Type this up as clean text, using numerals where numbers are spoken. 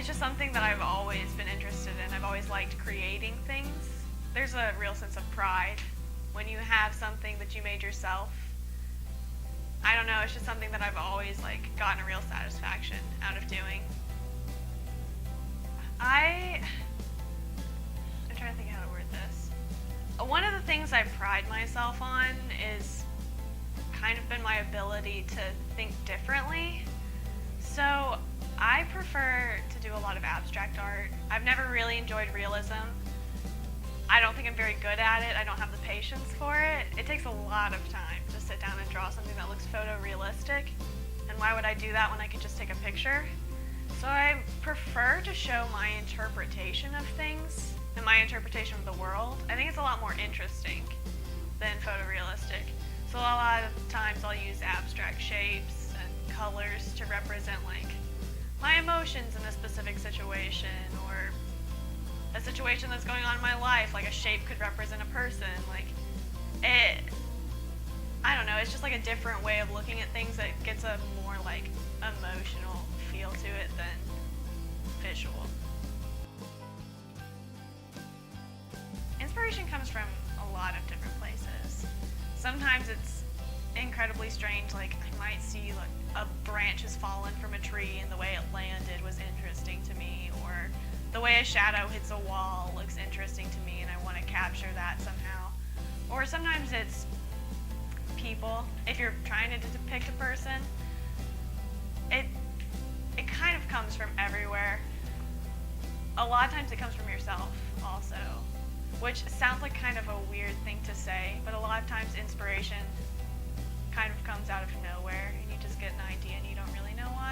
It's just something that I've always been interested in. I've always liked creating things. There's a real sense of pride when you have something that you made yourself. I don't know, it's just something that I've always gotten a real satisfaction out of doing. I'm trying to think how to word this. One of the things I pride myself on is kind of been my ability to think differently. So I prefer to do a lot of abstract art. I've never really enjoyed realism. I don't think I'm very good at it. I don't have the patience for it. It takes a lot of time to sit down and draw something that looks photorealistic. And why would I do that when I could just take a picture? So I prefer to show my interpretation of things and my interpretation of the world. I think it's a lot more interesting than photorealistic. So a lot of times I'll use abstract shapes and colors to represent my emotions in a specific situation, or a situation that's going on in my life. Like a shape could represent a person. I don't know, it's just a different way of looking at things that gets a more emotional feel to it than visual. Inspiration comes from a lot of different places. Sometimes it's incredibly strange, I might see a branch has fallen from a tree and the way it landed was interesting to me, or the way a shadow hits a wall looks interesting to me and I want to capture that somehow. Or sometimes it's people. If you're trying to depict a person, it kind of comes from everywhere. A lot of times it comes from yourself also, which sounds like kind of a weird thing to say, but a lot of times inspiration kind of comes out of nowhere and you just get an idea and you don't really know why.